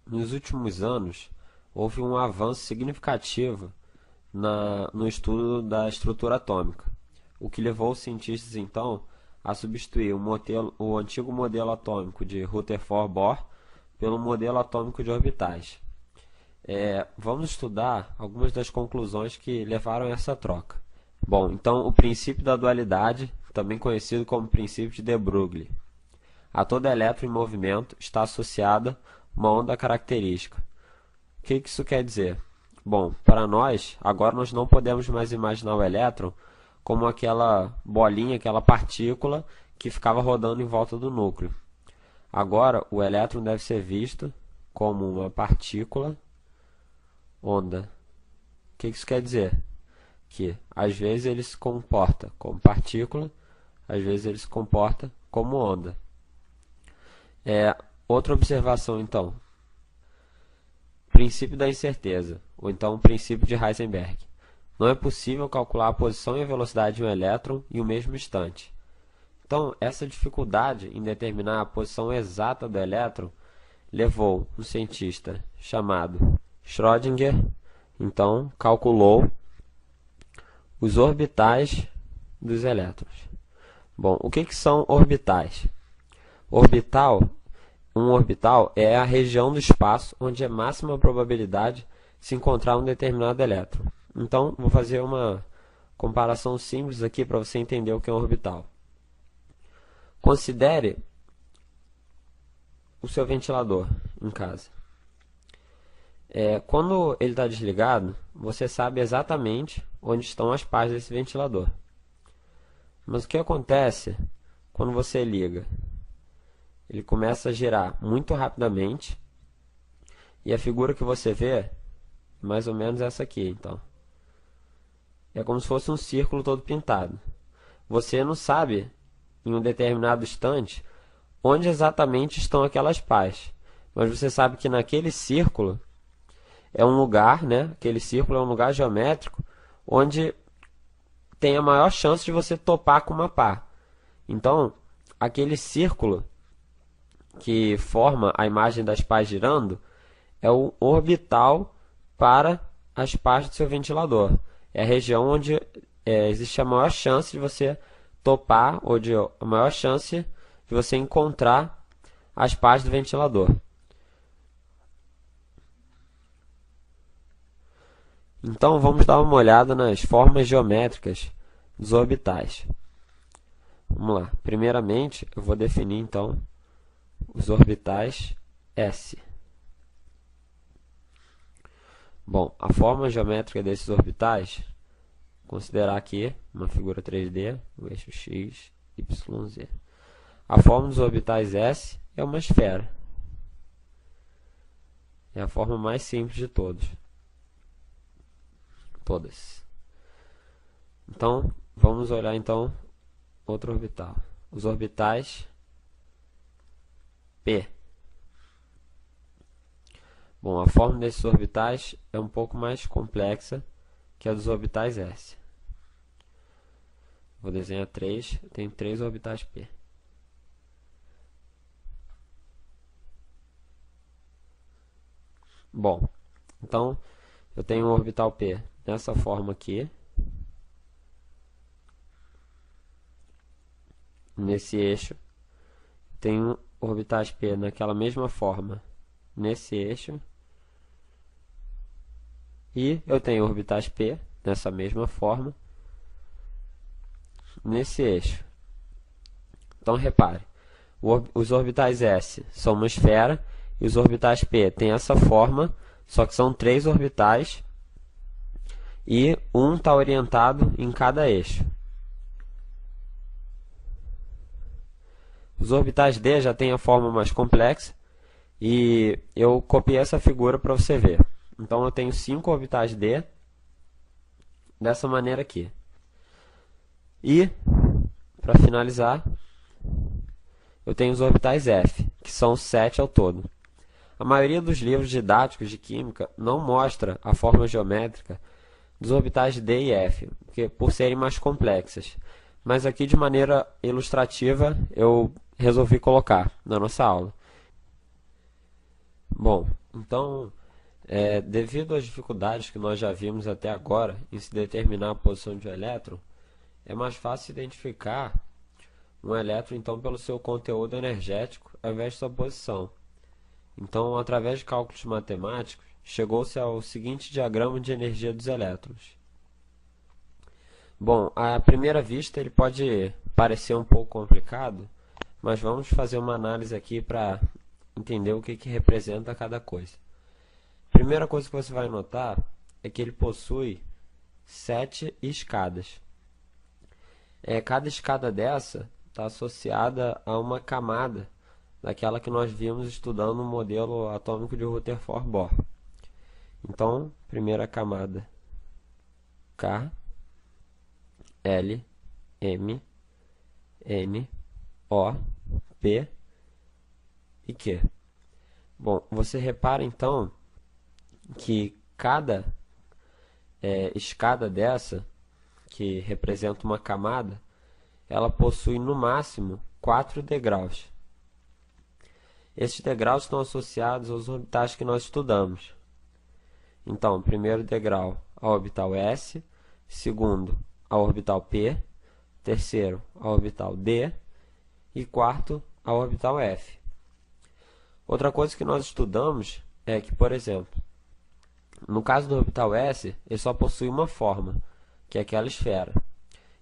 Nos últimos anos, houve um avanço significativo no estudo da estrutura atômica, o que levou os cientistas, então, a substituir o antigo modelo atômico de Rutherford-Bohr pelo modelo atômico de orbitais. Vamos estudar algumas das conclusões que levaram a essa troca. Bom, então, o princípio da dualidade, também conhecido como princípio de de Broglie. A todo elétron em movimento está associada uma onda característica. O que isso quer dizer? Bom, para nós, agora nós não podemos mais imaginar o elétron como aquela bolinha, aquela partícula que ficava rodando em volta do núcleo. Agora, o elétron deve ser visto como uma partícula onda. O que isso quer dizer? Que às vezes ele se comporta como partícula, às vezes ele se comporta como onda. Outra observação, então, princípio da incerteza, ou então o princípio de Heisenberg. Não é possível calcular a posição e a velocidade de um elétron em um mesmo instante. Então, essa dificuldade em determinar a posição exata do elétron levou um cientista chamado Schrödinger, então, calculou os orbitais dos elétrons. Bom, o que são orbitais? Um orbital é a região do espaço onde é máxima a probabilidade de se encontrar um determinado elétron. Então, vou fazer uma comparação simples aqui para você entender o que é um orbital. Considere o seu ventilador em casa. Quando ele está desligado, você sabe exatamente onde estão as partes desse ventilador. Mas o que acontece quando você liga? Ele começa a girar muito rapidamente e a figura que você vê é mais ou menos essa aqui, então. É como se fosse um círculo todo pintado. Você não sabe, em um determinado instante, onde exatamente estão aquelas partes. Mas você sabe que naquele círculo é um lugar, né? Aquele círculo é um lugar geométrico onde tem a maior chance de você topar com uma pá. Então, aquele círculo que forma a imagem das pás girando é o orbital para as partes do seu ventilador. É a região onde existe a maior chance de você topar, ou a maior chance de você encontrar as partes do ventilador. Então, vamos dar uma olhada nas formas geométricas dos orbitais. Vamos lá. Primeiramente, eu vou definir, então, os orbitais S. Bom, a forma geométrica desses orbitais, considerar aqui uma figura 3D, o eixo X, Y, Z. A forma dos orbitais S é uma esfera. É a forma mais simples de todas. Então, vamos olhar então outro orbital. Os orbitais P. Bom, a forma desses orbitais é um pouco mais complexa que a dos orbitais S. Vou desenhar três, tem 3 orbitais P. Bom, então eu tenho um orbital P nessa forma aqui, nesse eixo. Tenho orbitais P naquela mesma forma nesse eixo. E eu tenho orbitais P nessa mesma forma nesse eixo. Então, repare, os orbitais S são uma esfera e os orbitais P têm essa forma, só que são 3 orbitais e um está orientado em cada eixo. Os orbitais D já têm a forma mais complexa e eu copiei essa figura para você ver. Então, eu tenho 5 orbitais D dessa maneira aqui. E, para finalizar, eu tenho os orbitais F, que são 7 ao todo. A maioria dos livros didáticos de química não mostra a forma geométrica dos orbitais D e F, por serem mais complexas. Mas aqui, de maneira ilustrativa, eu resolvi colocar na nossa aula. Bom, Então, devido às dificuldades que nós já vimos até agora em se determinar a posição de um elétron, é mais fácil identificar um elétron então pelo seu conteúdo energético ao invés de sua posição. Então, através de cálculos matemáticos, chegou-se ao seguinte diagrama de energia dos elétrons. Bom, à primeira vista ele pode parecer um pouco complicado, mas vamos fazer uma análise aqui para entender o que representa cada coisa. Primeira coisa que você vai notar é que ele possui 7 escadas. Cada escada dessa está associada a uma camada daquela que nós vimos estudando no modelo atômico de Rutherford-Bohr. Então, primeira camada K, L, M, N, O, P e Q. Bom, você repara então que cada escada dessa, que representa uma camada, ela possui no máximo 4 degraus. Esses degraus estão associados aos orbitais que nós estudamos. Então, primeiro degrau, a orbital S, segundo, a orbital P, terceiro, a orbital D e quarto, a orbital F. Outra coisa que nós estudamos é que, por exemplo, no caso do orbital S, ele só possui uma forma, que é aquela esfera.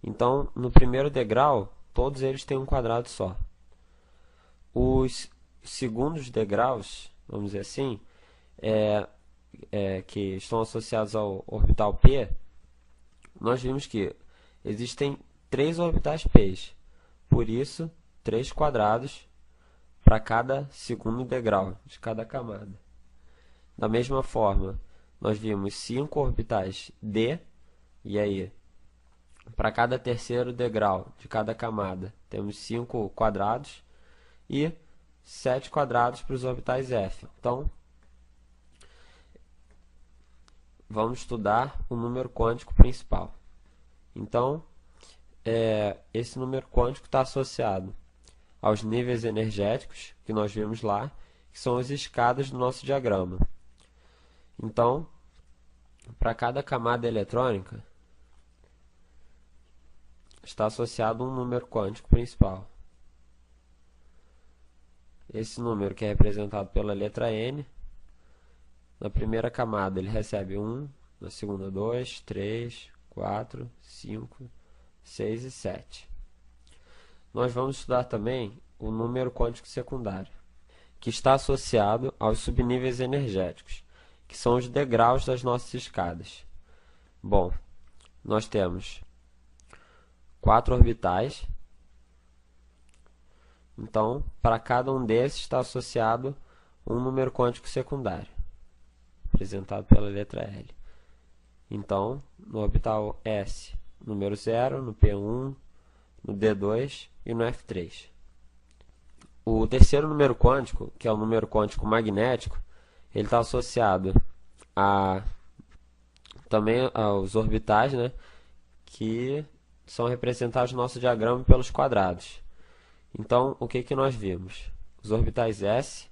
Então, no primeiro degrau, todos eles têm um quadrado só. Os segundos degraus, vamos dizer assim, que estão associados ao orbital P, nós vimos que existem 3 orbitais P. Por isso, 3 quadrados para cada segundo degrau de cada camada. Da mesma forma, nós vimos 5 orbitais D, e aí, para cada terceiro degrau de cada camada, temos 5 quadrados e 7 quadrados para os orbitais F. Então, vamos estudar o número quântico principal. Então, esse número quântico está associado aos níveis energéticos, que nós vimos lá, que são as escadas do nosso diagrama. Então, para cada camada eletrônica, está associado um número quântico principal. Esse número, que é representado pela letra N, na primeira camada ele recebe 1, na segunda 2, 3, 4, 5, 6 e 7. Nós vamos estudar também o número quântico secundário, que está associado aos subníveis energéticos, que são os degraus das nossas escadas. Bom, nós temos 4 orbitais. Então, para cada um desses está associado um número quântico secundário, representado pela letra L. Então, no orbital S, número 0, no P1, no D2 e no F3. O terceiro número quântico, que é o número quântico magnético, ele está associado também aos orbitais, né, que são representados no nosso diagrama pelos quadrados. Então, o que nós vimos? Os orbitais S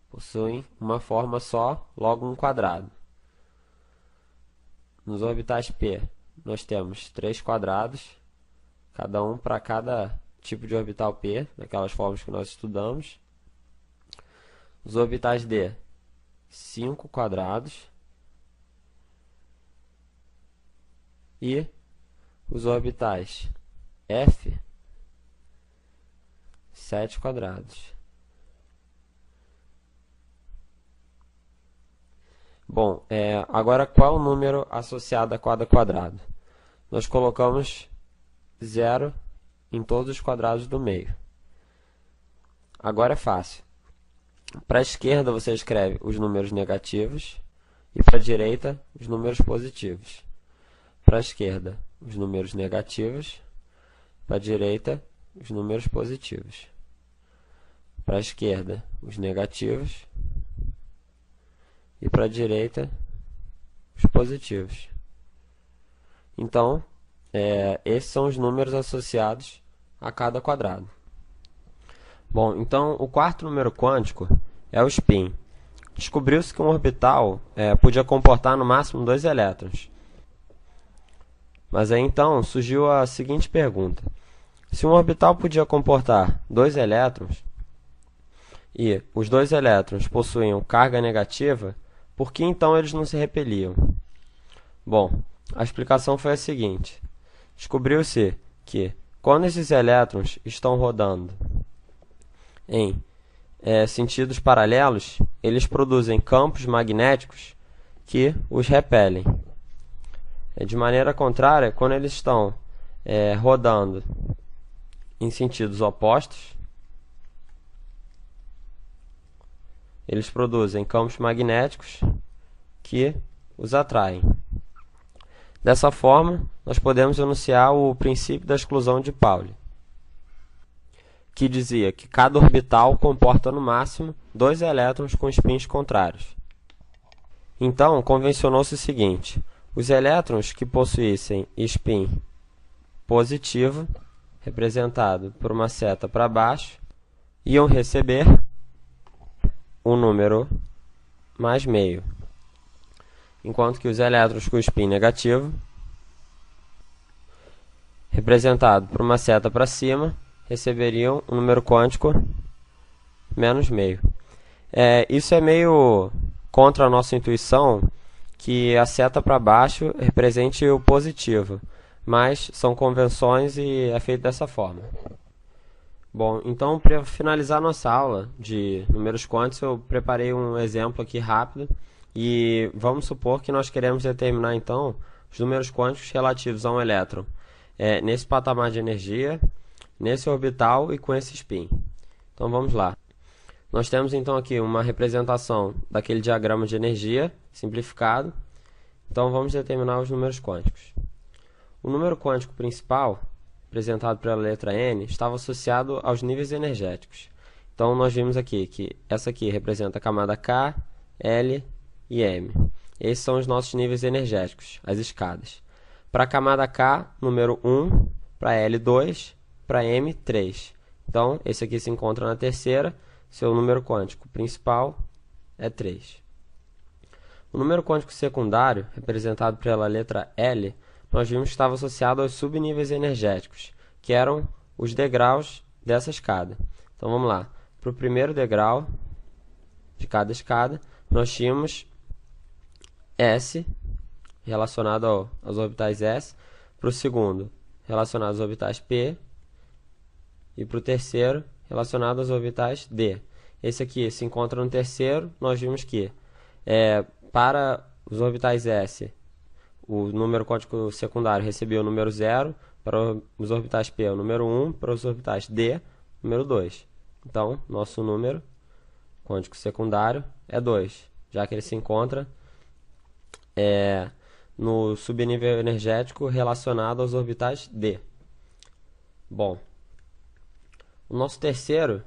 possuem uma forma só, logo um quadrado. Nos orbitais P, nós temos 3 quadrados, cada um para cada tipo de orbital P, daquelas formas que nós estudamos. Os orbitais D, 5 quadrados. E os orbitais F, 7 quadrados. Bom, agora qual é o número associado a cada quadrado? Nós colocamos 0 em todos os quadrados do meio. Agora é fácil. Para a esquerda você escreve os números negativos e para a direita os números positivos. Para a esquerda os números negativos, para a direita os números positivos. Para a esquerda os negativos e para a direita os positivos. Então, esses são os números associados a cada quadrado. Bom, então o quarto número quântico é o spin. descobriu-se que um orbital podia comportar no máximo 2 elétrons. Mas aí então surgiu a seguinte pergunta: se um orbital podia comportar 2 elétrons e os 2 elétrons possuíam carga negativa, por que então eles não se repeliam? Bom, a explicação foi a seguinte: descobriu-se que quando esses elétrons estão rodando em sentidos paralelos, eles produzem campos magnéticos que os repelem. De maneira contrária, quando eles estão rodando em sentidos opostos, eles produzem campos magnéticos que os atraem. Dessa forma, nós podemos enunciar o princípio da exclusão de Pauli, que dizia que cada orbital comporta no máximo 2 elétrons com spins contrários. Então, convencionou-se o seguinte: os elétrons que possuíssem spin positivo, representado por uma seta para baixo, iam receber o número mais meio, enquanto que os elétrons com spin negativo, representado por uma seta para cima, receberiam um número quântico menos meio. Isso é meio contra a nossa intuição, que a seta para baixo represente o positivo, mas são convenções e é feito dessa forma. Bom, então para finalizar nossa aula de números quânticos, eu preparei um exemplo aqui rápido e vamos supor que nós queremos determinar então os números quânticos relativos a um elétron nesse patamar de energia, nesse orbital e com esse spin. Então vamos lá. Nós temos então aqui uma representação daquele diagrama de energia simplificado. Então vamos determinar os números quânticos. O número quântico principal, representado pela letra N, estava associado aos níveis energéticos. Então nós vimos aqui que essa aqui representa a camada K, L e M. Esses são os nossos níveis energéticos, as escadas. Para a camada K, número 1, para L 2, para M 3. Então esse aqui se encontra na terceira, seu número quântico principal é 3. O número quântico secundário, representado pela letra L, nós vimos que estava associado aos subníveis energéticos, que eram os degraus dessa escada. Então vamos lá. Para o primeiro degrau de cada escada, nós tínhamos S, relacionado aos orbitais S. Para o segundo, relacionado aos orbitais P. E para o terceiro, relacionado aos orbitais D. Esse aqui se encontra no terceiro. Nós vimos que para os orbitais S, o número quântico secundário recebeu o número 0, para os orbitais P o número 1, para os orbitais D, o número 2. Então, nosso número quântico secundário é 2, já que ele se encontra no subnível energético relacionado aos orbitais D. Bom, o nosso terceiro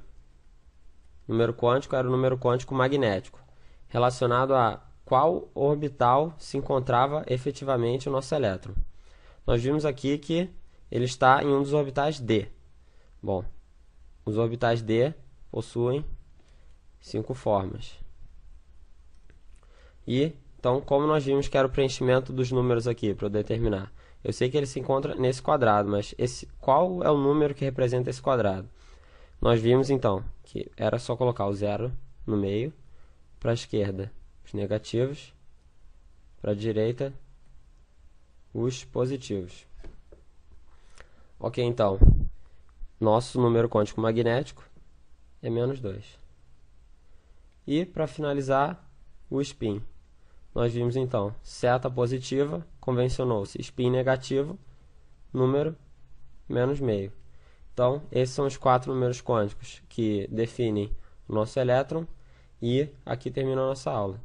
número quântico era o número quântico magnético, relacionado a qual orbital se encontrava efetivamente o nosso elétron. Nós vimos aqui que ele está em um dos orbitais D. Bom, os orbitais D possuem 5 formas. E, então, como nós vimos que era o preenchimento dos números aqui, para eu determinar? Eu sei que ele se encontra nesse quadrado, mas qual é o número que representa esse quadrado? Nós vimos, então, que era só colocar o 0 no meio, para a esquerda os negativos, para a direita os positivos. Ok, então, nosso número quântico magnético é menos 2. E, para finalizar, o spin. Nós vimos, então, seta positiva, convencionou-se spin negativo, número menos meio. Então, esses são os 4 números quânticos que definem o nosso elétron. E aqui termina a nossa aula.